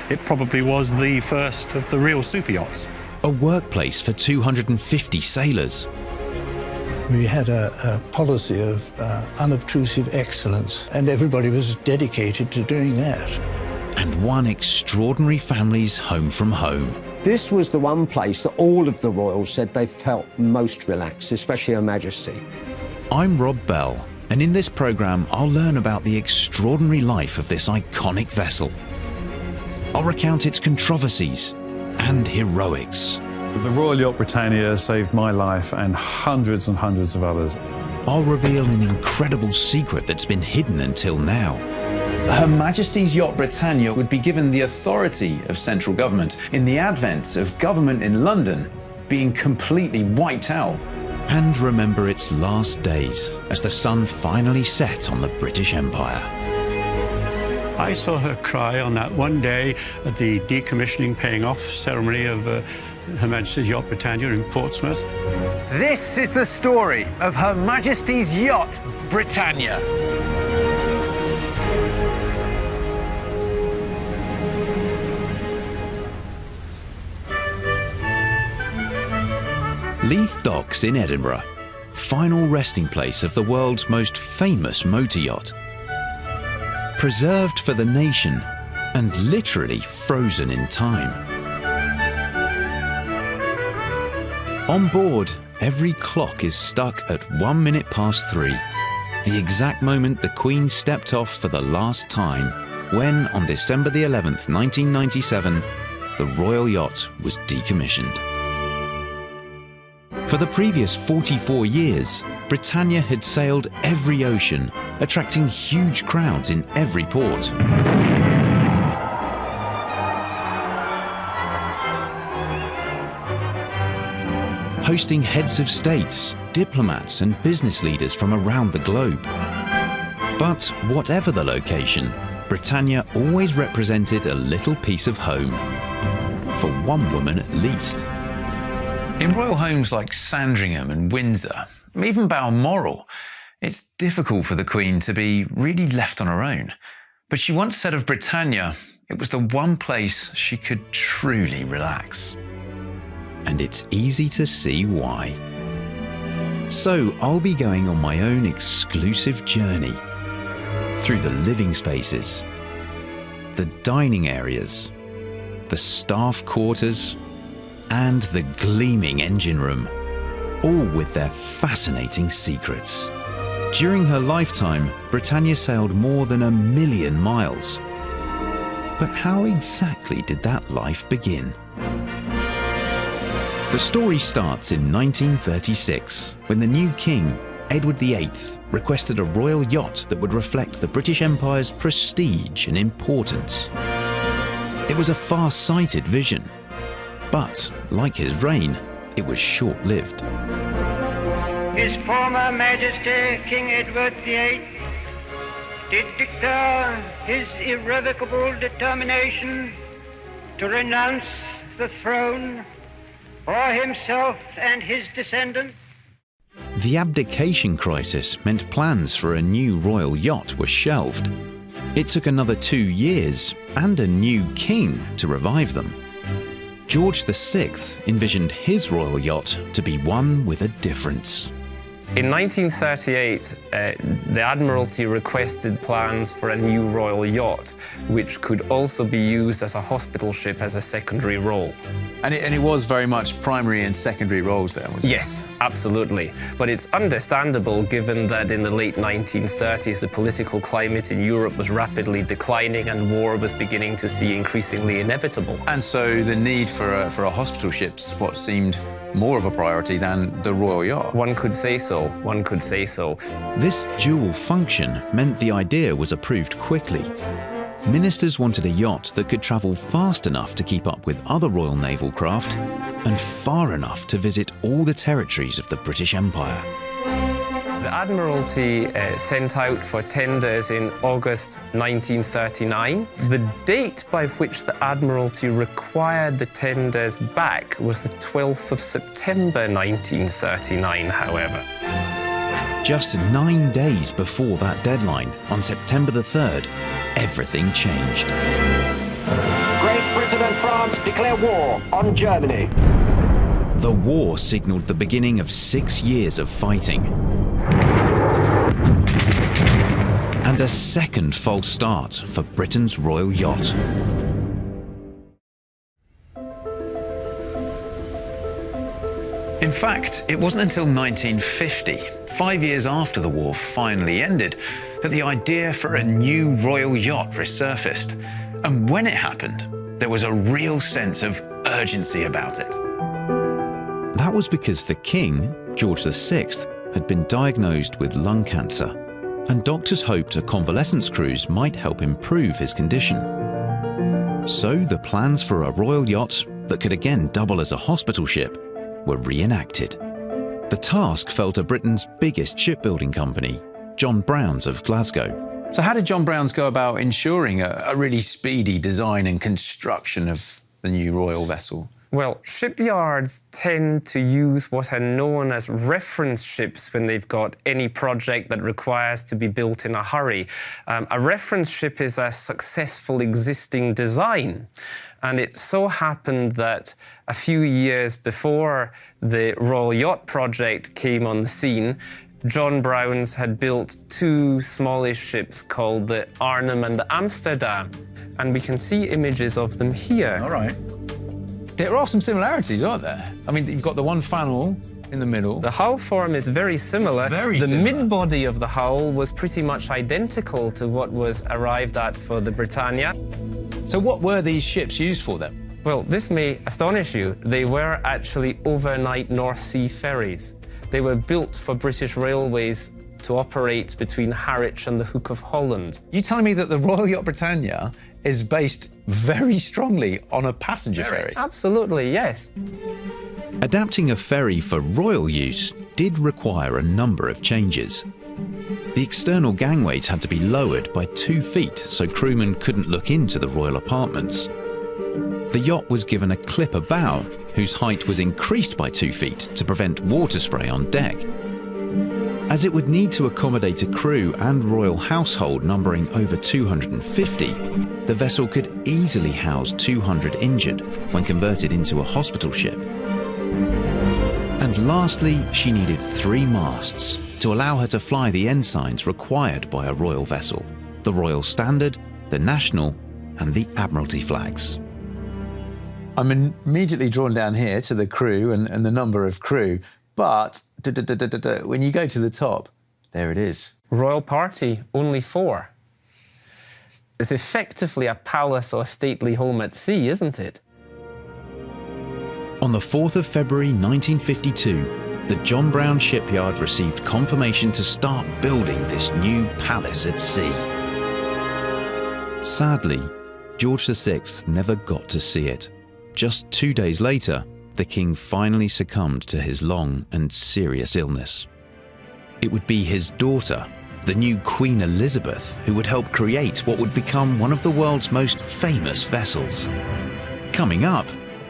It probably was the first of the real super yachts. A workplace for 250 sailors. We had a policy of unobtrusive excellence, and everybody was dedicated to doing that. And one extraordinary family's home from home. This was the one place that all of the royals said they felt most relaxed, especially Her Majesty. I'm Rob Bell, and in this programme I'll learn about the extraordinary life of this iconic vessel. I'll recount its controversies and heroics. The Royal Yacht Britannia saved my life and hundreds of others. I'll reveal an incredible secret that's been hidden until now. Her Majesty's Yacht Britannia would be given the authority of central government in the advent of government in London being completely wiped out. And remember its last days as the sun finally set on the British Empire. I saw her cry on that one day at the decommissioning paying off ceremony of Her Majesty's Yacht Britannia in Portsmouth. This is the story of Her Majesty's Yacht Britannia. Leith Docks in Edinburgh, final resting place of the world's most famous motor yacht. Preserved for the nation and literally frozen in time. On board, every clock is stuck at 1 minute past 3, the exact moment the Queen stepped off for the last time, when on December the 11th, 1997, the Royal Yacht was decommissioned. For the previous 44 years, Britannia had sailed every ocean, attracting huge crowds in every port. Hosting heads of states, diplomats and business leaders from around the globe. But whatever the location, Britannia always represented a little piece of home. For one woman at least. In royal homes like Sandringham and Windsor, even Balmoral, it's difficult for the Queen to be really left on her own. But she once said of Britannia, it was the one place she could truly relax. And it's easy to see why. So I'll be going on my own exclusive journey through the living spaces, the dining areas, the staff quarters, and the gleaming engine room, all with their fascinating secrets. During her lifetime, Britannia sailed more than 1 million miles. But how exactly did that life begin? The story starts in 1936, when the new king, Edward VIII, requested a royal yacht that would reflect the British Empire's prestige and importance. It was a far-sighted vision. But, like his reign, it was short-lived. His former Majesty, King Edward VIII, did declare his irrevocable determination to renounce the throne for himself and his descendants. The abdication crisis meant plans for a new royal yacht were shelved. It took another 2 years and a new king to revive them. George VI envisioned his royal yacht to be one with a difference. In 1938, the Admiralty requested plans for a new royal yacht, which could also be used as a hospital ship as a secondary role. And it was very much primary and secondary roles there, wasn't it? Yes, absolutely. But it's understandable given that in the late 1930s, the political climate in Europe was rapidly declining and war was beginning to seem increasingly inevitable. And so the need for a hospital ship's what seemed more of a priority than the royal yacht. One could say so. One could say so. This dual function meant the idea was approved quickly. Ministers wanted a yacht that could travel fast enough to keep up with other Royal Naval craft and far enough to visit all the territories of the British Empire. The Admiralty sent out for tenders in August 1939. The date by which the Admiralty required the tenders back was the 12th of September 1939, however. Just 9 days before that deadline, on September the 3rd, everything changed. France declare war on Germany. The war signalled the beginning of 6 years of fighting. And a second false start for Britain's royal yacht. In fact, it wasn't until 1950, 5 years after the war finally ended, that the idea for a new royal yacht resurfaced. And when it happened, there was a real sense of urgency about it. That was because the King, George VI, had been diagnosed with lung cancer, and doctors hoped a convalescence cruise might help improve his condition. So the plans for a royal yacht that could again double as a hospital ship were reenacted. The task fell to Britain's biggest shipbuilding company, John Browns of Glasgow. So how did John Browns go about ensuring a really speedy design and construction of the new royal vessel? Well, shipyards tend to use what are known as reference ships when they've got any project that requires to be built in a hurry. A reference ship is a successful existing design. And it so happened that a few years before the Royal Yacht project came on the scene, John Browns had built two smallish ships called the Arnhem and the Amsterdam. And we can see images of them here. All right. There are some similarities, aren't there? I mean, you've got the one funnel in the middle. The hull form is very similar. The mid-body of the hull was pretty much identical to what was arrived at for the Britannia. So what were these ships used for then? Well, this may astonish you. They were actually overnight North Sea ferries. They were built for British Railways to operate between Harwich and the Hook of Holland. You telling me that the Royal Yacht Britannia is based very strongly on a passenger ferry? Absolutely, yes. Adapting a ferry for royal use did require a number of changes. The external gangways had to be lowered by 2 feet so crewmen couldn't look into the royal apartments. The yacht was given a clipper bow, whose height was increased by 2 feet to prevent water spray on deck. As it would need to accommodate a crew and royal household numbering over 250, the vessel could easily house 200 injured when converted into a hospital ship. And lastly, she needed 3 masts to allow her to fly the ensigns required by a royal vessel: the Royal Standard, the National, and the Admiralty flags. I'm immediately drawn down here to the crew and the number of crew, but when you go to the top, there it is. Royal party, only 4. It's effectively a palace or stately home at sea, isn't it? On the 4th of February 1952, the John Brown shipyard received confirmation to start building this new palace at sea. Sadly, George VI never got to see it. Just 2 days later, the King finally succumbed to his long and serious illness. It would be his daughter, the new Queen Elizabeth, who would help create what would become one of the world's most famous vessels. Coming up,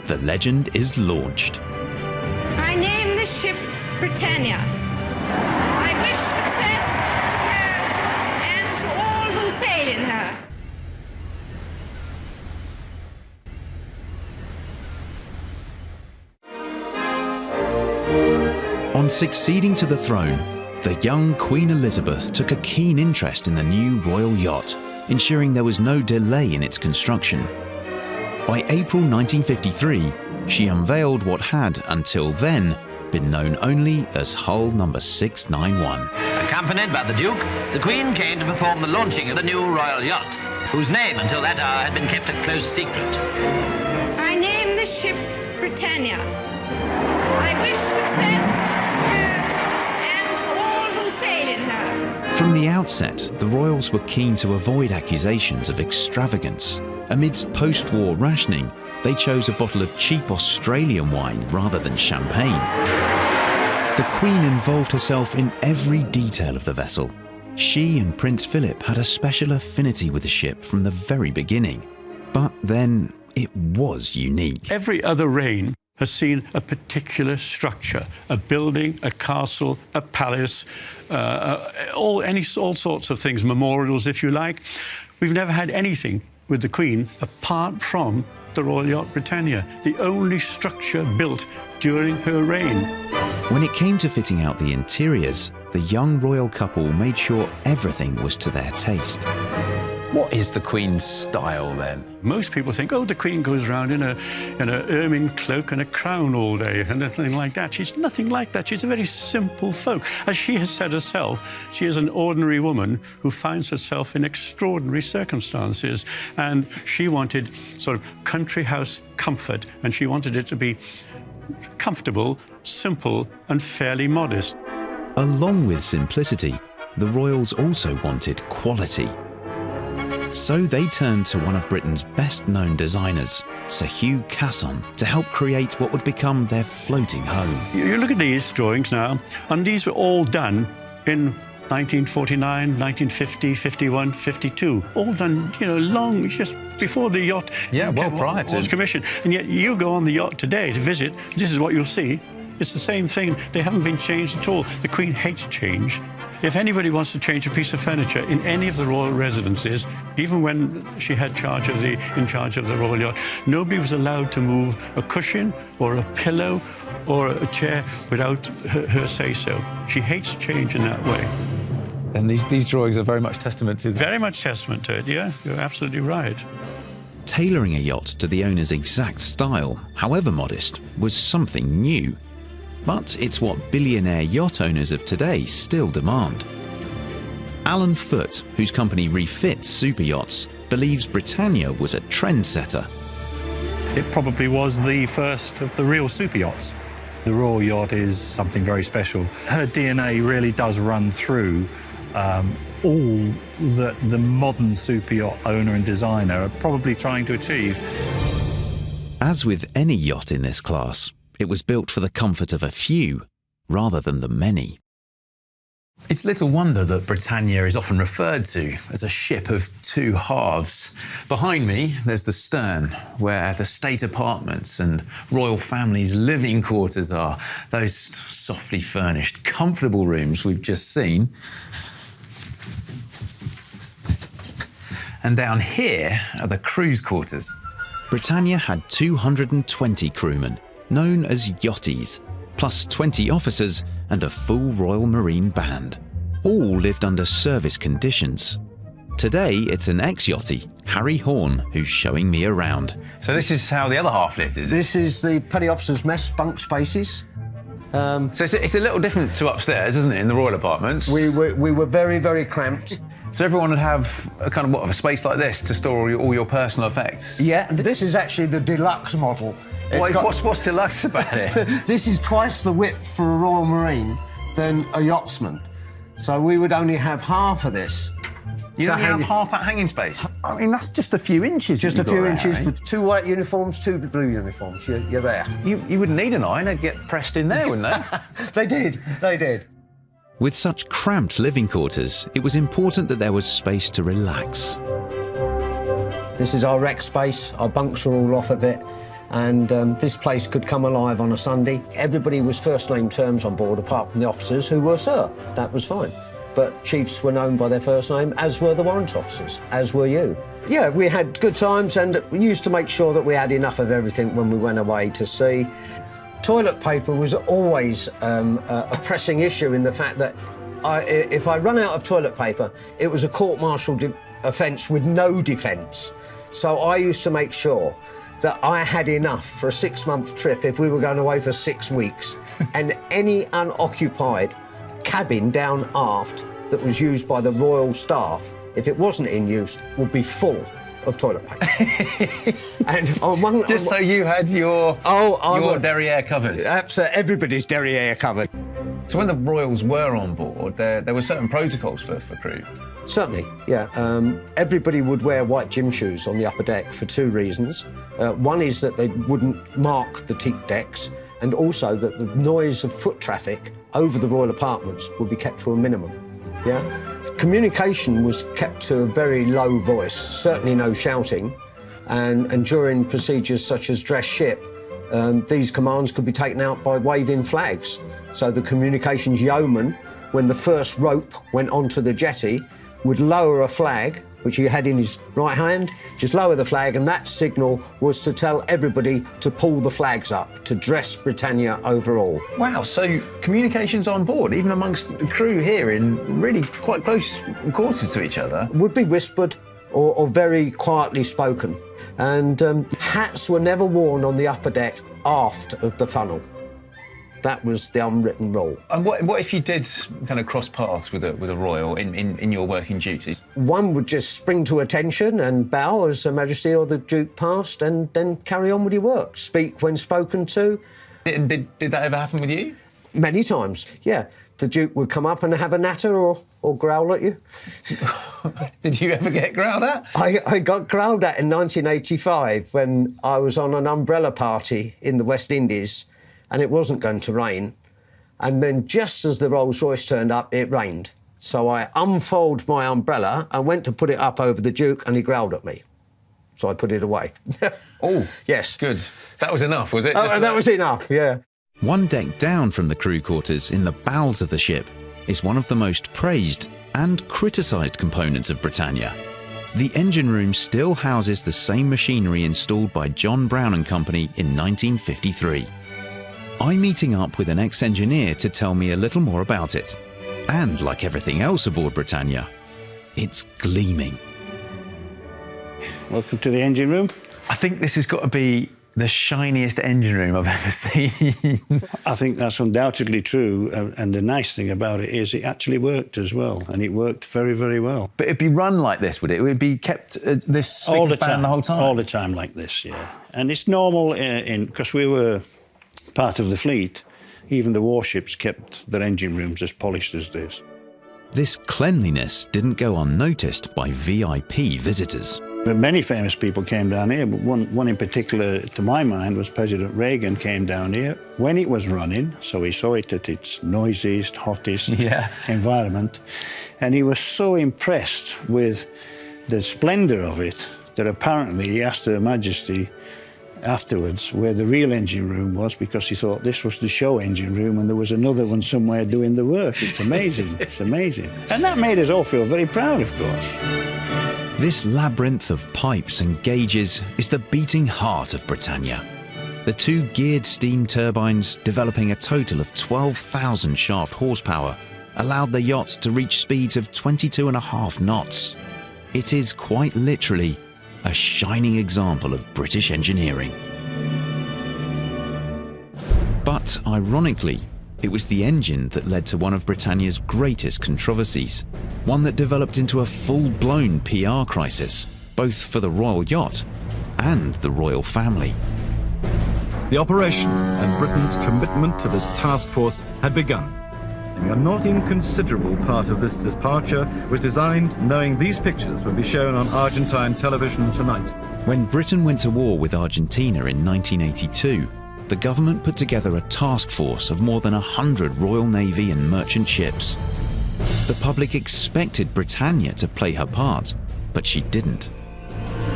the legend is launched. I name the ship Britannia. I wish success to her and to all who sail in her. On succeeding to the throne, the young Queen Elizabeth took a keen interest in the new royal yacht, ensuring there was no delay in its construction. By April 1953, she unveiled what had, until then, been known only as Hull number 691. Accompanied by the Duke, the Queen came to perform the launching of the new royal yacht, whose name until that hour had been kept a close secret. I name the ship Britannia. I wish success to her and to all who sail in her. From the outset, the royals were keen to avoid accusations of extravagance. Amidst post-war rationing, they chose a bottle of cheap Australian wine rather than champagne. The Queen involved herself in every detail of the vessel. She and Prince Philip had a special affinity with the ship from the very beginning. But then, it was unique. Every other reign has seen a particular structure, a building, a castle, a palace, all sorts of things, memorials, if you like. We've never had anything with the Queen apart from the Royal Yacht Britannia, the only structure built during her reign. When it came to fitting out the interiors, the young royal couple made sure everything was to their taste. What is the Queen's style then? Most people think, oh, the Queen goes around in a ermine cloak and a crown all day and nothing like that. She's nothing like that. She's a very simple folk. As she has said herself, she is an ordinary woman who finds herself in extraordinary circumstances. And she wanted sort of country house comfort, and she wanted it to be comfortable, simple, and fairly modest. Along with simplicity, the royals also wanted quality. So they turned to one of Britain's best-known designers, Sir Hugh Casson, to help create what would become their floating home. You look at these drawings now, and these were all done in 1949, 1950, 51, 52. All done, you know, long, just before the yacht prior to was commissioned. And yet you go on the yacht today to visit, this is what you'll see. It's the same thing. They haven't been changed at all. The Queen hates change. If anybody wants to change a piece of furniture in any of the royal residences, even when she had in charge of the royal yacht, nobody was allowed to move a cushion or a pillow or a chair without her say-so. She hates change in that way. And these drawings are very much testament to that. Very much testament to it, yeah. You're absolutely right. Tailoring a yacht to the owner's exact style, however modest, was something new. But it's what billionaire yacht owners of today still demand. Alan Foote, whose company refits super yachts, believes Britannia was a trendsetter. It probably was the first of the real super yachts. The Royal Yacht is something very special. Her DNA really does run through all that the modern super yacht owner and designer are probably trying to achieve. As with any yacht in this class, it was built for the comfort of a few rather than the many. It's little wonder that Britannia is often referred to as a ship of two halves. Behind me, there's the stern, where the state apartments and royal families' living quarters are. Those softly furnished, comfortable rooms we've just seen. And down here are the cruise quarters. Britannia had 220 crewmen, known as yachties, plus 20 officers and a full Royal Marine band. All lived under service conditions. Today, it's an ex-yachtie, Harry Horn, who's showing me around. So this is how the other half lived, is it? This is the petty officers' mess bunk spaces. So it's a little different to upstairs, isn't it, in the royal apartments? We were very, very cramped. So everyone would have a kind of a space like this to store all your personal effects? Yeah, this is actually the deluxe model. What's deluxe about it? This is twice the width for a Royal Marine than a yachtsman. So we would only have half of this. You don't have half that hanging space? I mean, that's just a few inches. Just a few inches for 2 white uniforms, 2 blue uniforms. You're there. You wouldn't need an iron. They'd get pressed in there, wouldn't they? They did. With such cramped living quarters, it was important that there was space to relax. This is our rec space. Our bunks are all off a bit. And this place could come alive on a Sunday. Everybody was first-name terms on board, apart from the officers, who were Sir. That was fine. But chiefs were known by their first name, as were the warrant officers, as were you. Yeah, we had good times, and we used to make sure that we had enough of everything when we went away to sea. Toilet paper was always a pressing issue in the fact that if I run out of toilet paper, it was a court-martial offence with no defence. So I used to make sure that I had enough for a 6-month trip if we were going away for 6 weeks. And any unoccupied cabin down aft that was used by the royal staff, if it wasn't in use, would be full of toilet paper. And so you had your derrière covered? Absolutely, everybody's derrière covered. So when the royals were on board, there were certain protocols for crew? Certainly, yeah. Everybody would wear white gym shoes on the upper deck for 2 reasons. One is that they wouldn't mark the teak decks, and also that the noise of foot traffic over the royal apartments would be kept to a minimum. Yeah? Communication was kept to a very low voice, certainly no shouting, and during procedures such as dress ship, these commands could be taken out by waving flags. So the communications yeoman, when the first rope went onto the jetty, would lower a flag, which he had in his right hand, just lower the flag, and that signal was to tell everybody to pull the flags up, to dress Britannia overall. Wow, so communications on board, even amongst the crew here in really quite close quarters to each other? Would be whispered or very quietly spoken. And hats were never worn on the upper deck aft of the funnel. That was the unwritten rule. And what if you did kind of cross paths with a royal in your working duties? One would just spring to attention and bow as Her Majesty or the Duke passed, and then carry on with your work. Speak when spoken to. Did that ever happen with you? Many times, yeah. The Duke would come up and have a natter or growl at you. Did you ever get growled at? I got growled at in 1985 when I was on an umbrella party in the West Indies, and it wasn't going to rain. And then just as the Rolls-Royce turned up, it rained. So I unfolded my umbrella and went to put it up over the Duke, and he growled at me. So I put it away. Oh, yes. Good. That was enough, was it? Oh, that was enough, yeah. One deck down from the crew quarters in the bowels of the ship is one of the most praised and criticised components of Britannia. The engine room still houses the same machinery installed by John Brown and Company in 1953. I'm meeting up with an ex-engineer to tell me a little more about it. And like everything else aboard Britannia, it's gleaming. Welcome to the engine room. I think this has got to be the shiniest engine room I've ever seen. I think that's undoubtedly true, and the nice thing about it is it actually worked as well, and it worked very, very well. But it'd be run like this, would it? It would be kept this spick all and the span time, the whole time? All the time like this, yeah. And it's normal, because we were part of the fleet, even the warships kept their engine rooms as polished as this. This cleanliness didn't go unnoticed by VIP visitors. Many famous people came down here, but one in particular, to my mind, was President Reagan came down here when it was running, so he saw it at its noisiest, hottest environment, and he was so impressed with the splendour of it that apparently he asked Her Majesty afterwards where the real engine room was, because he thought this was the show engine room and there was another one somewhere doing the work. It's amazing, it's amazing. And that made us all feel very proud, of course. This labyrinth of pipes and gauges is the beating heart of Britannia. The two geared steam turbines, developing a total of 12,000 shaft horsepower, allowed the yacht to reach speeds of 22.5 knots. It is quite literally a shining example of British engineering. But ironically, it was the engine that led to one of Britannia's greatest controversies, one that developed into a full-blown PR crisis, both for the royal yacht and the royal family. The operation and Britain's commitment to this task force had begun. A not inconsiderable part of this departure was designed knowing these pictures would be shown on Argentine television tonight. When Britain went to war with Argentina in 1982, the government put together a task force of more than 100 Royal Navy and merchant ships. The public expected Britannia to play her part, but she didn't.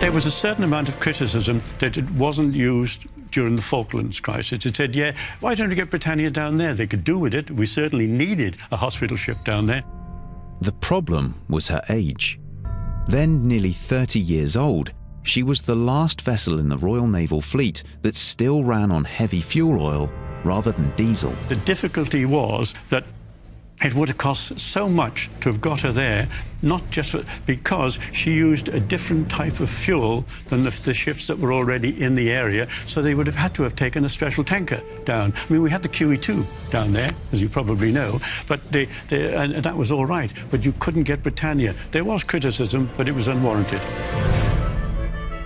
There was a certain amount of criticism that it wasn't used during the Falklands crisis. It said, yeah, why don't you get Britannia down there? They could do with it. We certainly needed a hospital ship down there. The problem was her age. Then nearly 30 years old, she was the last vessel in the Royal Naval Fleet that still ran on heavy fuel oil rather than diesel. The difficulty was that it would have cost so much to have got her there, not just because she used a different type of fuel than the ships that were already in the area, so they would have had to have taken a special tanker down. I mean, we had the QE2 down there, as you probably know, but and that was all right, but you couldn't get Britannia. There was criticism, but it was unwarranted.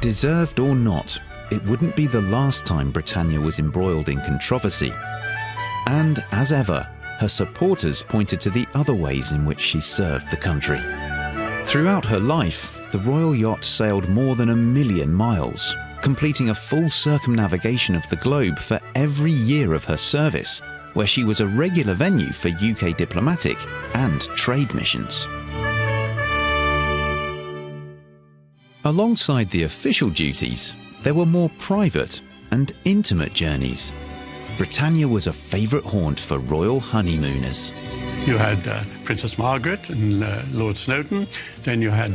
Deserved or not, it wouldn't be the last time Britannia was embroiled in controversy. And as ever, her supporters pointed to the other ways in which she served the country. Throughout her life, the Royal Yacht sailed more than 1 million miles, completing a full circumnavigation of the globe for every year of her service, where she was a regular venue for UK diplomatic and trade missions. Alongside the official duties, there were more private and intimate journeys. Britannia was a favourite haunt for royal honeymooners. You had Princess Margaret and Lord Snowdon, then you had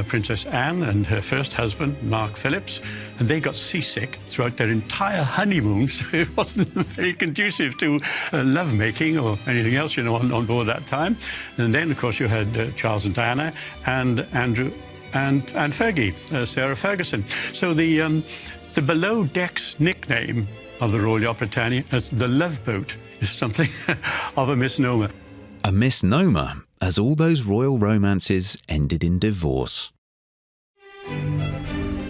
Princess Anne and her first husband, Mark Phillips, and they got seasick throughout their entire honeymoon, so it wasn't very conducive to lovemaking or anything else, you know, on board that time. And then, of course, you had Charles and Diana and Andrew and Fergie, Sarah Ferguson. So the below decks nickname of the Royal Yacht Britannia as the Love Boat is something of a misnomer. A misnomer, as all those royal romances ended in divorce.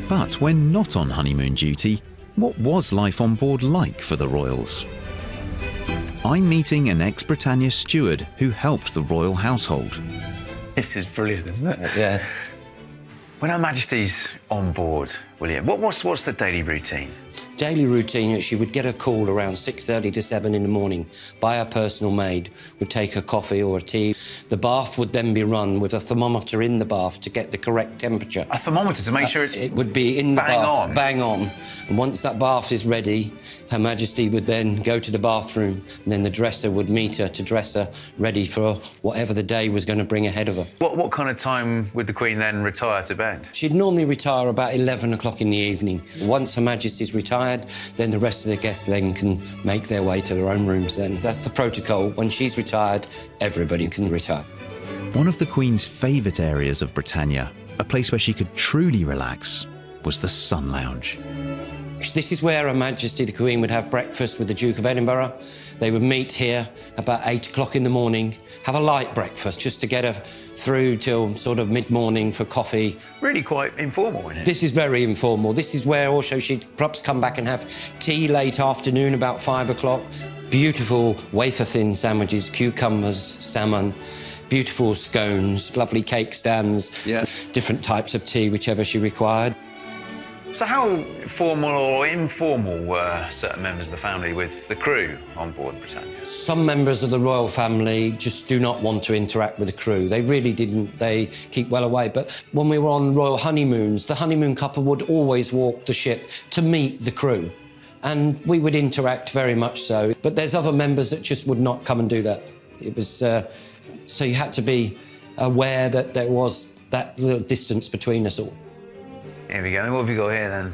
But when not on honeymoon duty, what was life on board like for the royals? I'm meeting an ex-Britannia steward who helped the royal household. This is brilliant, isn't it? Yeah. When Her Majesty's on board, William, what's the daily routine? Daily routine, she would get a call around 6:30 to 7 in the morning by her personal maid, would take her coffee or a tea. The bath would then be run with a thermometer in the bath to get the correct temperature. A thermometer to make sure it's It would be in the bang bath, on. bang on. And once that bath is ready, Her Majesty would then go to the bathroom, and then the dresser would meet her to dress her ready for whatever the day was going to bring ahead of her. What kind of time would the Queen then retire to bed? She'd normally retire about 11 o'clock in the evening. Once Her Majesty's retired, then the rest of the guests then can make their way to their own rooms then. That's the protocol. When she's retired, everybody can retire. One of the Queen's favourite areas of Britannia, a place where she could truly relax, was the Sun Lounge. This is where Her Majesty the Queen would have breakfast with the Duke of Edinburgh. They would meet here about 8 o'clock in the morning, have a light breakfast just to get her through till sort of mid-morning for coffee. Really quite informal, isn't it? This is very informal. This is where also she'd perhaps come back and have tea late afternoon, about 5 o'clock. Beautiful wafer-thin sandwiches, cucumbers, salmon, beautiful scones, lovely cake stands, different types of tea, whichever she required. So how formal or informal were certain members of the family with the crew on board Britannia? Some members of the royal family just do not want to interact with the crew. They really didn't. They keep well away. But when we were on royal honeymoons, the honeymoon couple would always walk the ship to meet the crew. And we would interact very much so. But there's other members that just would not come and do that. It was... so you had to be aware that there was that little distance between us all. Here we go. What have you got here, then?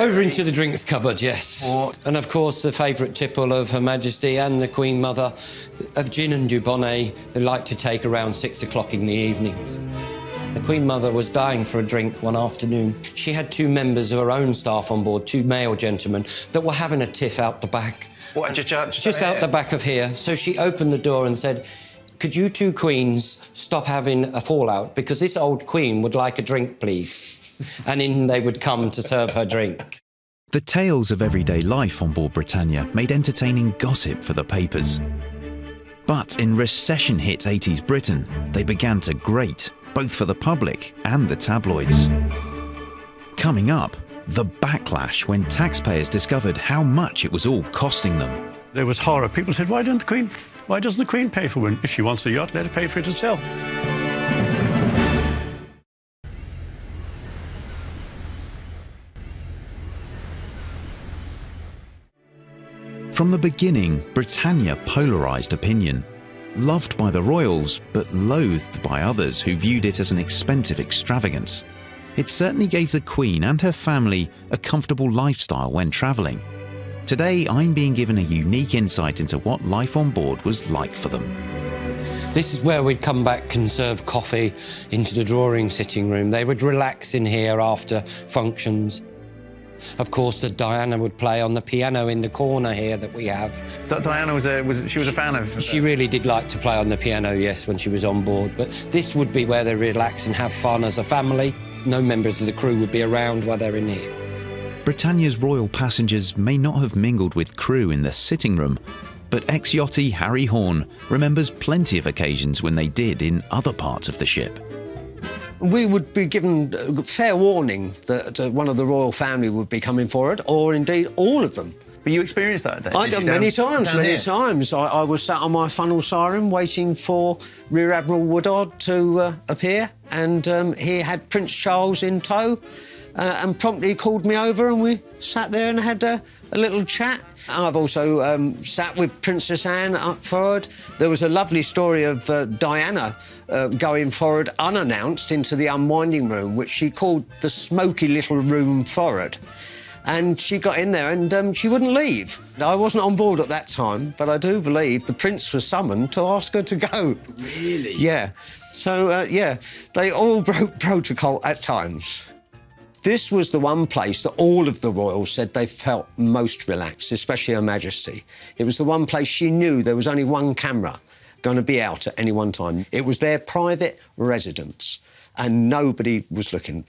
Over into the drinks cupboard, yes. And, of course, the favourite tipple of Her Majesty and the Queen Mother of gin and dubonnet they like to take around 6 o'clock in the evenings. The Queen Mother was dying for a drink one afternoon. She had 2 members of her own staff on board, 2 male gentlemen, that were having a tiff out the back. What, just out the back of here. So she opened the door and said, "Could you 2 queens stop having a fallout? Because this old queen would like a drink, please." And in they would come to serve her drink. The tales of everyday life on board Britannia made entertaining gossip for the papers. But in recession-hit 80s Britain, they began to grate, both for the public and the tabloids. Coming up, the backlash when taxpayers discovered how much it was all costing them. There was horror. People said, why doesn't the Queen pay for one? If she wants the yacht, let her pay for it herself. From the beginning, Britannia polarised opinion. Loved by the royals, but loathed by others who viewed it as an expensive extravagance. It certainly gave the Queen and her family a comfortable lifestyle when travelling. Today, I'm being given a unique insight into what life on board was like for them. This is where we'd come back and serve coffee into the drawing sitting room. They would relax in here after functions. Of course, Diana would play on the piano in the corner here that we have. Diana was a fan of... She really did like to play on the piano, yes, when she was on board. But this would be where they relax and have fun as a family. No members of the crew would be around while they're in here. Britannia's royal passengers may not have mingled with crew in the sitting room, but ex-yachty Harry Horn remembers plenty of occasions when they did in other parts of the ship. We would be given fair warning that one of the royal family would be coming for it, or indeed all of them. But you experienced that, Dave? I did many times. I was sat on my funnel siren waiting for Rear Admiral Woodard to appear, and he had Prince Charles in tow. and promptly called me over and we sat there and had a little chat. I've also sat with Princess Anne up forward. There was a lovely story of Diana going forward unannounced into the unwinding room, which she called the smoky little room forward. And she got in there and she wouldn't leave. I wasn't on board at that time, but I do believe the Prince was summoned to ask her to go. Really? Yeah. So, yeah, they all broke protocol at times. This was the one place that all of the royals said they felt most relaxed, especially Her Majesty. It was the one place she knew there was only one camera going to be out at any one time. It was their private residence, and nobody was looking.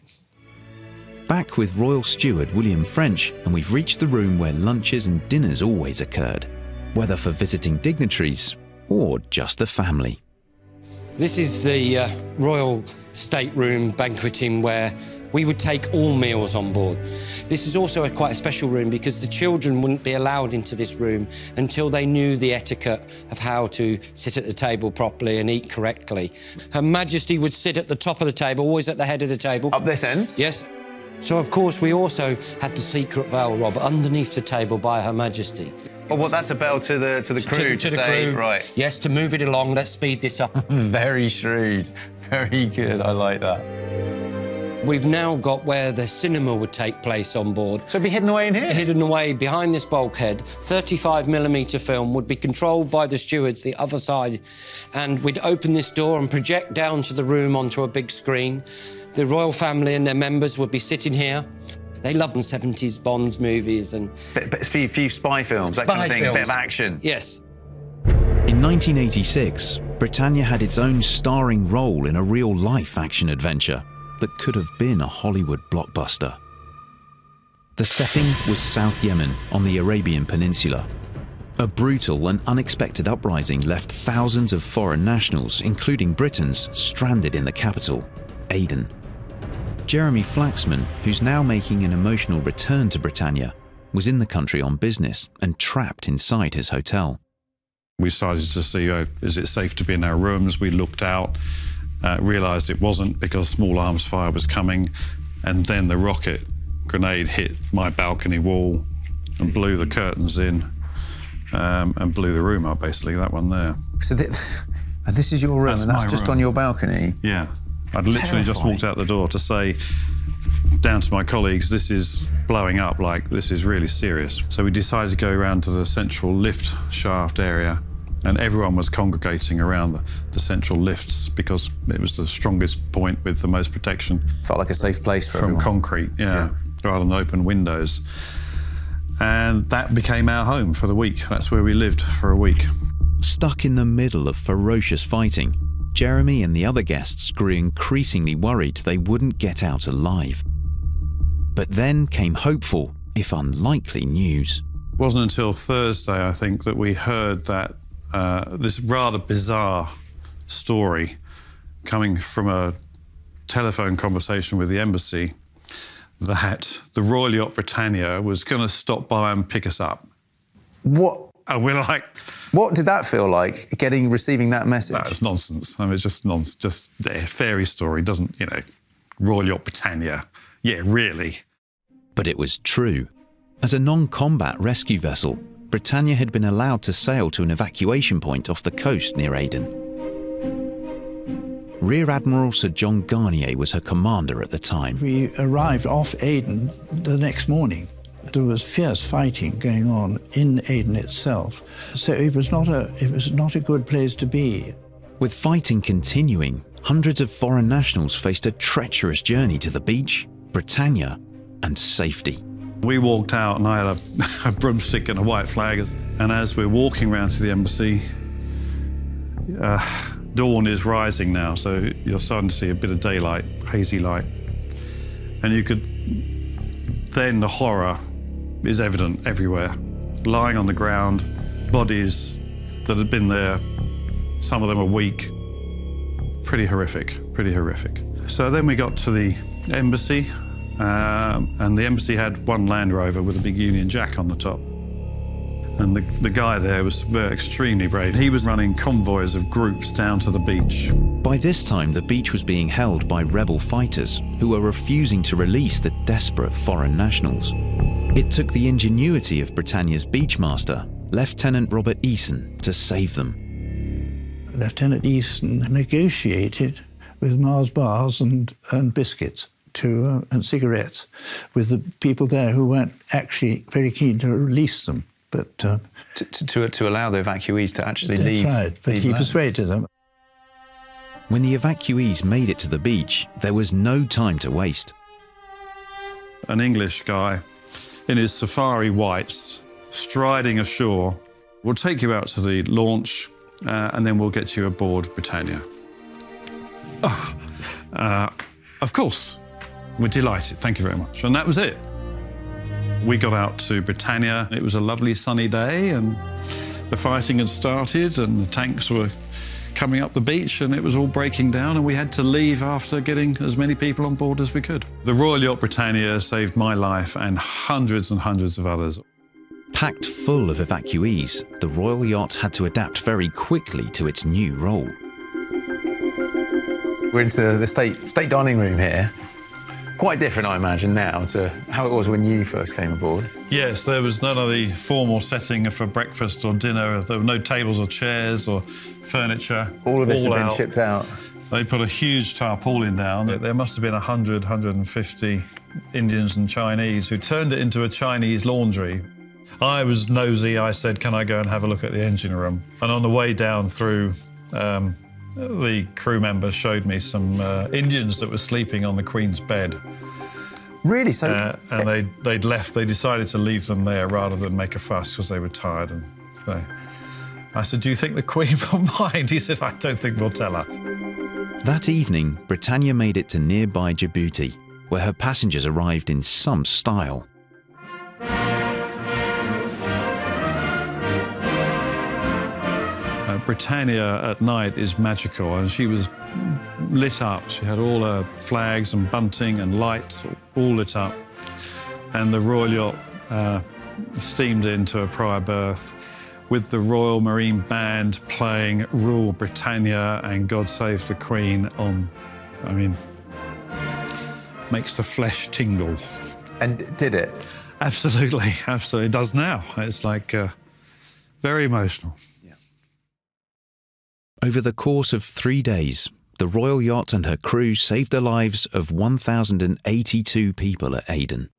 Back with Royal Steward William French, and we've reached the room where lunches and dinners always occurred, whether for visiting dignitaries or just the family. This is the royal stateroom banqueting where we would take all meals on board. This is also quite a special room because the children wouldn't be allowed into this room until they knew the etiquette of how to sit at the table properly and eat correctly. Her Majesty would sit at the top of the table, always at the head of the table. Up this end? Yes. So, of course, we also had the secret bell, Rob, underneath the table by Her Majesty. Oh, well, that's a bell to the crew to to the say, crew. right. Yes, to move it along. Let's speed this up. Very shrewd. Very good. I like that. We've now got where the cinema would take place on board. So it'd be hidden away in here? Hidden away behind this bulkhead. 35mm film would be controlled by the stewards the other side, and we'd open this door and project down to the room onto a big screen. The royal family and their members would be sitting here. They loved 70s Bonds movies and... But few spy films, that kind of thing, a bit of action. Yes. In 1986, Britannia had its own starring role in a real-life action adventure that could have been a Hollywood blockbuster. The setting was South Yemen on the Arabian Peninsula. A brutal and unexpected uprising left thousands of foreign nationals, including Britons, stranded in the capital, Aden. Jeremy Flaxman, who's now making an emotional return to Britannia, was in the country on business and trapped inside his hotel. We started to see, is it safe to be in our rooms? We looked out, realised it wasn't because small arms fire was coming, and then the rocket grenade hit my balcony wall and blew the curtains in and blew the room up, basically, that one there. So this is your room, and that's just on your balcony? Yeah. I'd literally just walked out the door to say down to my colleagues, this is blowing up, like, this is really serious. So we decided to go around to the central lift shaft area, and everyone was congregating around the central lifts because it was the strongest point with the most protection. Felt like a safe place for from everyone. Concrete, yeah, rather than open windows. And that became our home for the week. That's where we lived for a week. Stuck in the middle of ferocious fighting, Jeremy and the other guests grew increasingly worried they wouldn't get out alive. But then came hopeful, if unlikely, news. It wasn't until Thursday, I think, that we heard that this rather bizarre story coming from a telephone conversation with the embassy that the Royal Yacht Britannia was going to stop by and pick us up. What? And we're like... What did that feel like, receiving that message? That was nonsense. I mean, it's just nonsense, just a fairy story. Doesn't, Royal Yacht Britannia. Yeah, really. But it was true. As a non-combat rescue vessel, Britannia had been allowed to sail to an evacuation point off the coast near Aden. Rear Admiral Sir John Garnier was her commander at the time. We arrived off Aden the next morning. There was fierce fighting going on in Aden itself, so it was not a good place to be. With fighting continuing, hundreds of foreign nationals faced a treacherous journey to the beach, Britannia, and safety. We walked out and I had a broomstick and a white flag, and as we're walking around to the embassy, dawn is rising now, so you're starting to see a bit of daylight, hazy light, and you could... Then the horror is evident everywhere. Lying on the ground, bodies that had been there, some of them a week. Pretty horrific, pretty horrific. So then we got to the embassy, and the embassy had one Land Rover with a big Union Jack on the top. And the guy there was extremely brave. He was running convoys of groups down to the beach. By this time, the beach was being held by rebel fighters who were refusing to release the desperate foreign nationals. It took the ingenuity of Britannia's beachmaster, Lieutenant Robert Eason, to save them. Lieutenant Eason negotiated with Mars bars and biscuits and cigarettes with the people there who weren't actually very keen to release them. But to allow the evacuees to actually leave. Right, but he persuaded them. When the evacuees made it to the beach, there was no time to waste. An English guy in his safari whites, striding ashore, will take you out to the launch and then we'll get you aboard Britannia. Of course, we're delighted, thank you very much. And that was it. We got out to Britannia. It was a lovely sunny day and the fighting had started and the tanks were coming up the beach and it was all breaking down and we had to leave after getting as many people on board as we could. The Royal Yacht Britannia saved my life and hundreds of others. Packed full of evacuees, the Royal Yacht had to adapt very quickly to its new role. We're into the state dining room here. Quite different, I imagine, now to how it was when you first came aboard. Yes, there was none of the formal setting for breakfast or dinner. There were no tables or chairs or furniture. All of this had been shipped out. They put a huge tarpaulin down. There must have been 100, 150 Indians and Chinese who turned it into a Chinese laundry. I was nosy. I said, can I go and have a look at the engine room? And on the way down through, the crew members showed me some Indians that were sleeping on the Queen's bed. Really? So and they'd left. They decided to leave them there rather than make a fuss because they were tired. And I said, do you think the Queen will mind? He said, I don't think we'll tell her. That evening, Britannia made it to nearby Djibouti, where her passengers arrived in some style. Britannia at night is magical, and she was lit up. She had all her flags and bunting and lights all lit up. And the Royal Yacht steamed into a prior berth with the Royal Marine Band playing Rule Britannia and God Save the Queen on, I mean, makes the flesh tingle. And did it? Absolutely, absolutely. It does now. It's like very emotional. Over the course of 3 days, the Royal Yacht and her crew saved the lives of 1,082 people at Aden.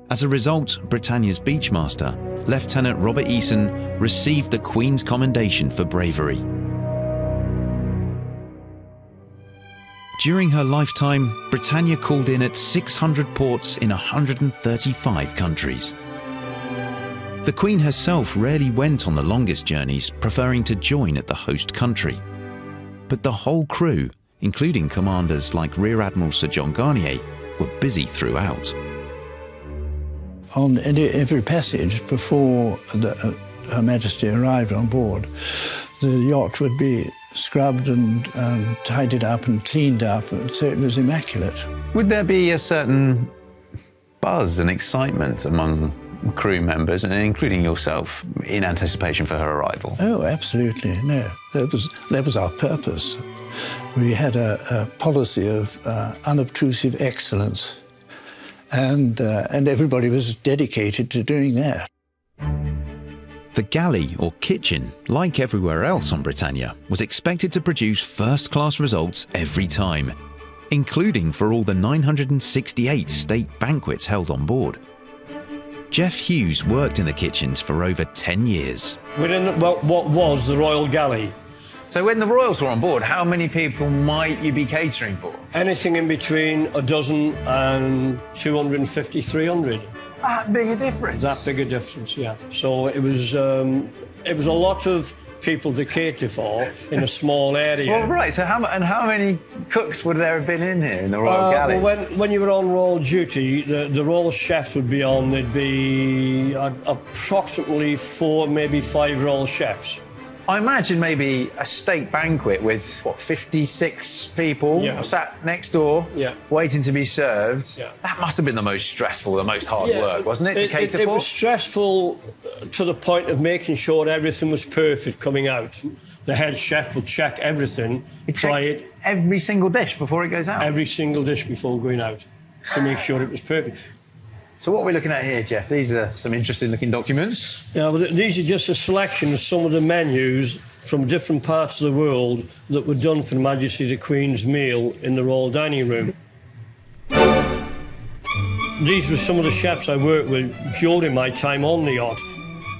As a result, Britannia's beachmaster, Lieutenant Robert Eason, received the Queen's Commendation for bravery. During her lifetime, Britannia called in at 600 ports in 135 countries. The Queen herself rarely went on the longest journeys, preferring to join at the host country. But the whole crew, including commanders like Rear Admiral Sir John Garnier, were busy throughout. On every passage before Her Majesty arrived on board, the yacht would be scrubbed and tidied up and cleaned up, so it was immaculate. Would there be a certain buzz and excitement among crew members, and including yourself, in anticipation for her arrival? Oh, absolutely, no. That was our purpose. We had a policy of unobtrusive excellence, and everybody was dedicated to doing that. The galley, or kitchen, like everywhere else on Britannia, was expected to produce first-class results every time, including for all the 968 state banquets held on board. Jeff Hughes worked in the kitchens for over 10 years. We're in what was the Royal Galley. So when the Royals were on board, how many people might you be catering for? Anything in between a dozen and 250, 300. That big a difference? That big a difference, yeah. So it was a lot of people to cater for in a small area. Well, right, so how many cooks would there have been in here in the Royal Galley? Well, when you were on royal duty, the royal chefs would be on. There'd be approximately 4, maybe 5 royal chefs. I imagine maybe a state banquet with, what, 56 people sat next door waiting to be served. Yeah. That must have been the most stressful, the most hard work, wasn't it, to cater for? It was stressful to the point of making sure everything was perfect coming out. The head chef would check everything, try it. Every single dish before it goes out? Every single dish before going out to make sure it was perfect. So what are we looking at here, Jeff? These are some interesting-looking documents. Yeah, well, these are just a selection of some of the menus from different parts of the world that were done for Her Majesty the Queen's meal in the Royal Dining Room. These were some of the chefs I worked with during my time on the yacht.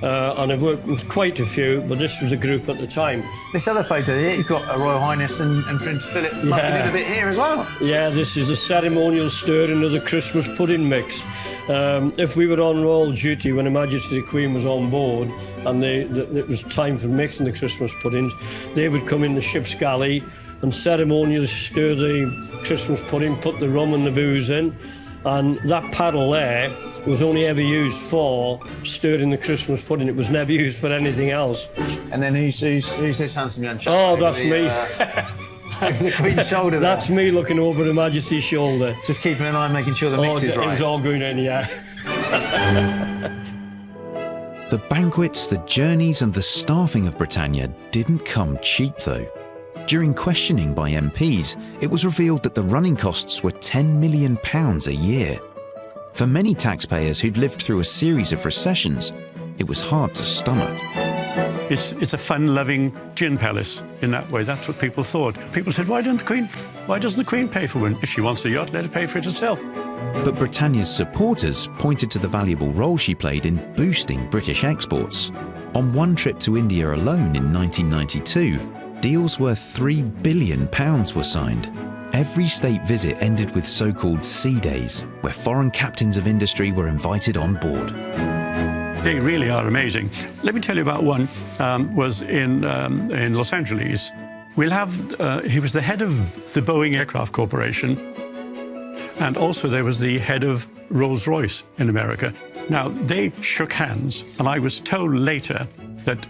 And I've worked with quite a few, but this was a group at the time. This other photo here, you've got Her Royal Highness and Prince Philip mucking in a bit here as well. Yeah, this is the ceremonial stirring of the Christmas pudding mix. If we were on royal duty when Her Majesty the Queen was on board and it was time for mixing the Christmas puddings, they would come in the ship's galley and ceremonially stir the Christmas pudding, put the rum and the booze in, and that paddle there was only ever used for stirring the Christmas pudding. It was never used for anything else. And then who's this handsome young chap? Oh, that's me. Over the Queen's shoulder there. That's me looking over Her Majesty's shoulder. Just keeping an eye, making sure the mix is right. It was all going in, yeah. The banquets, the journeys and the staffing of Britannia didn't come cheap though. During questioning by MPs, it was revealed that the running costs were £10 million a year. For many taxpayers who'd lived through a series of recessions, it was hard to stomach. It's a fun-loving gin palace in that way. That's what people thought. People said, why doesn't the Queen pay for one? If she wants a yacht, let her pay for it herself. But Britannia's supporters pointed to the valuable role she played in boosting British exports. On one trip to India alone in 1992, deals worth £3 billion were signed. Every state visit ended with so-called sea days, where foreign captains of industry were invited on board. They really are amazing. Let me tell you about one. Was in Los Angeles. He was the head of the Boeing Aircraft Corporation, and also there was the head of Rolls-Royce in America. Now, they shook hands, and I was told later that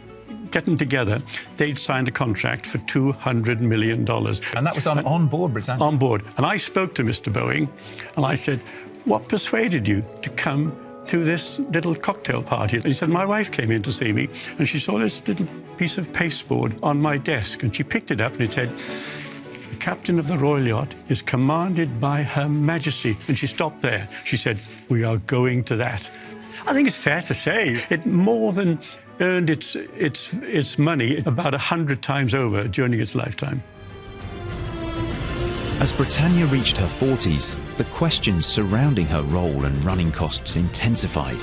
getting together, they'd signed a contract for $200 million. And that was on board Britannia? On board. And I spoke to Mr. Boeing, and I said, what persuaded you to come to this little cocktail party? And he said, my wife came in to see me, and she saw this little piece of pasteboard on my desk, and she picked it up, and it said, the captain of the Royal Yacht is commanded by Her Majesty. And she stopped there. She said, we are going to that. I think it's fair to say it more than earned its money about 100 times over during its lifetime. As Britannia reached her 40s, the questions surrounding her role and running costs intensified.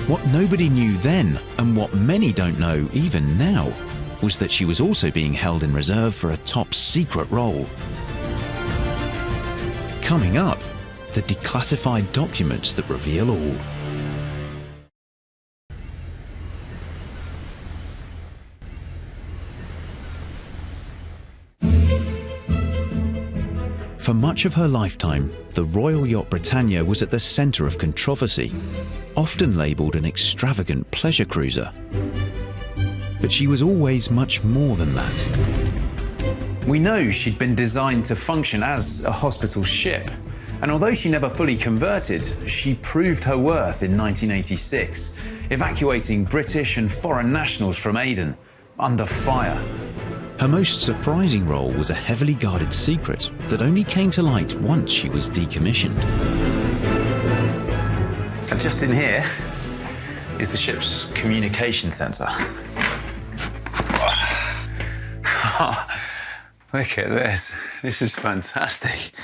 What nobody knew then, and what many don't know even now, was that she was also being held in reserve for a top-secret role. Coming up, the declassified documents that reveal all. For much of her lifetime, the Royal Yacht Britannia was at the centre of controversy, often labelled an extravagant pleasure cruiser. But she was always much more than that. We know she'd been designed to function as a hospital ship, and although she never fully converted, she proved her worth in 1986, evacuating British and foreign nationals from Aden under fire. Her most surprising role was a heavily guarded secret that only came to light once she was decommissioned. And just in here is the ship's communication centre. Look at this. This is fantastic.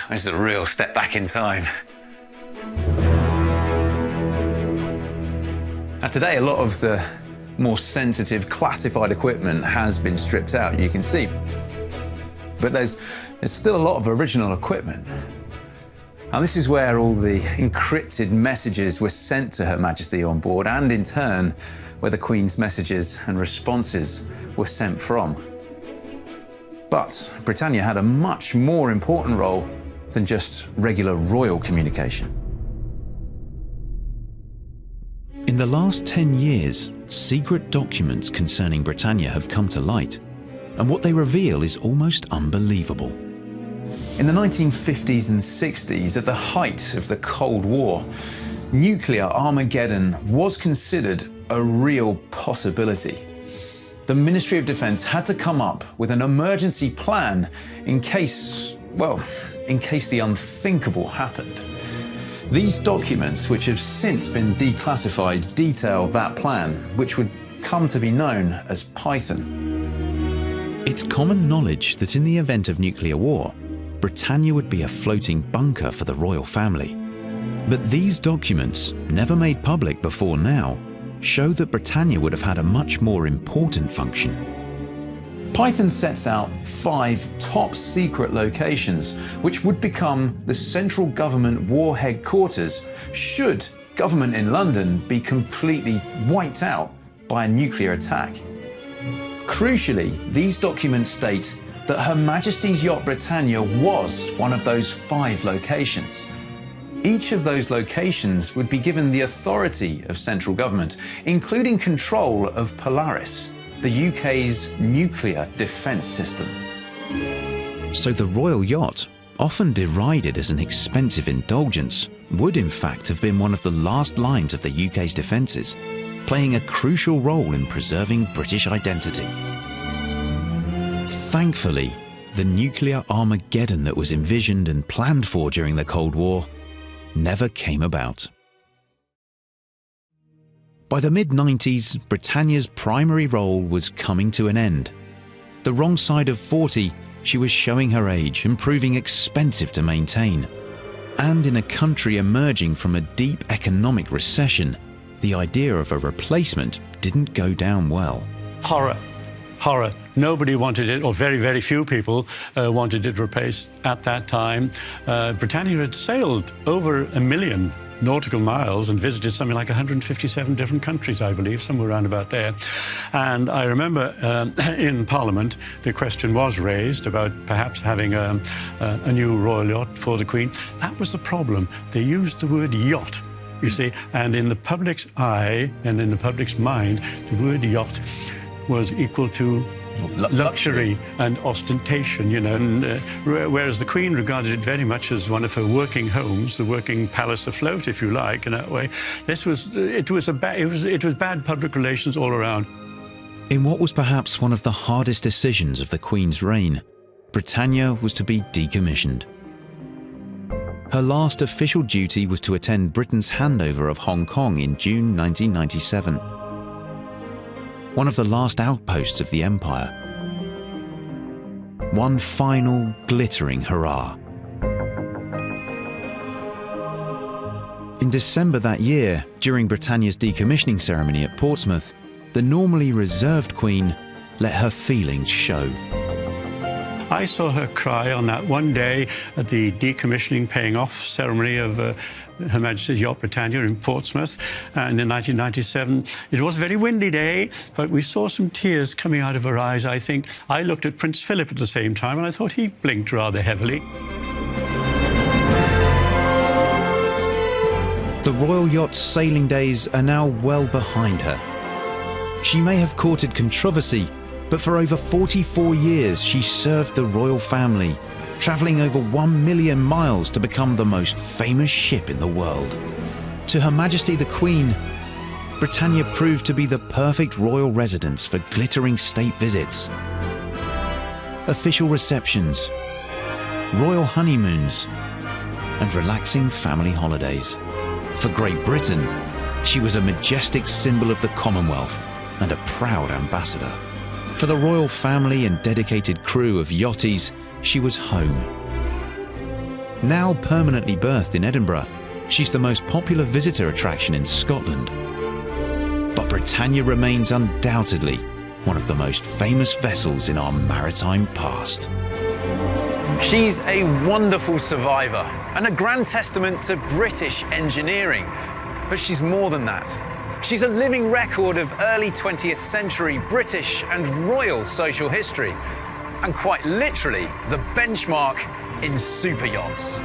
This is a real step back in time. Now today, a lot of the more sensitive, classified equipment has been stripped out, you can see. But there's still a lot of original equipment. Now this is where all the encrypted messages were sent to Her Majesty on board, and in turn, where the Queen's messages and responses were sent from. But Britannia had a much more important role than just regular royal communication. In the last 10 years, secret documents concerning Britannia have come to light, and what they reveal is almost unbelievable. In the 1950s and 60s, at the height of the Cold War, nuclear Armageddon was considered a real possibility. The Ministry of Defense had to come up with an emergency plan in case the unthinkable happened. These documents, which have since been declassified, detail that plan, which would come to be known as Python. It's common knowledge that in the event of nuclear war, Britannia would be a floating bunker for the royal family. But these documents, never made public before now, show that Britannia would have had a much more important function. Python sets out 5 top-secret locations which would become the central government war headquarters should government in London be completely wiped out by a nuclear attack. Crucially, these documents state that Her Majesty's Yacht Britannia was one of those 5 locations. Each of those locations would be given the authority of central government, including control of Polaris, the UK's nuclear defence system. So the royal yacht, often derided as an expensive indulgence, would in fact have been one of the last lines of the UK's defences, playing a crucial role in preserving British identity. Thankfully, the nuclear Armageddon that was envisioned and planned for during the Cold War never came about. By the mid-90s, Britannia's primary role was coming to an end. The wrong side of 40, she was showing her age and proving expensive to maintain. And in a country emerging from a deep economic recession, the idea of a replacement didn't go down well. Horror. Nobody wanted it, or very, very few people wanted it replaced at that time. Britannia had sailed over 1 million nautical miles and visited something like 157 different countries, I believe, somewhere around about there. And I remember in Parliament, the question was raised about perhaps having a new royal yacht for the Queen. That was the problem. They used the word yacht, you see, and in the public's eye and in the public's mind, the word yacht was equal to luxury and ostentation, you know, and, whereas the Queen regarded it very much as one of her working homes, the working palace afloat, if you like, in that way. It was bad public relations all around. In what was perhaps one of the hardest decisions of the Queen's reign, Britannia was to be decommissioned. Her last official duty was to attend Britain's handover of Hong Kong in June 1997. One of the last outposts of the Empire. One final glittering hurrah. In December that year, during Britannia's decommissioning ceremony at Portsmouth, the normally reserved Queen let her feelings show. I saw her cry on that one day at the decommissioning paying off ceremony of Her Majesty's Yacht Britannia in Portsmouth and in 1997. It was a very windy day, but we saw some tears coming out of her eyes, I think. I looked at Prince Philip at the same time and I thought he blinked rather heavily. The royal yacht's sailing days are now well behind her. She may have courted controversy, but for over 44 years she served the royal family, travelling over 1 million miles to become the most famous ship in the world. To Her Majesty the Queen, Britannia proved to be the perfect royal residence for glittering state visits, official receptions, royal honeymoons, and relaxing family holidays. For Great Britain, she was a majestic symbol of the Commonwealth and a proud ambassador. For the royal family and dedicated crew of yachties, she was home. Now permanently berthed in Edinburgh, she's the most popular visitor attraction in Scotland. But Britannia remains undoubtedly one of the most famous vessels in our maritime past. She's a wonderful survivor and a grand testament to British engineering. But she's more than that. She's a living record of early 20th century British and royal social history, and quite literally the benchmark in super yachts.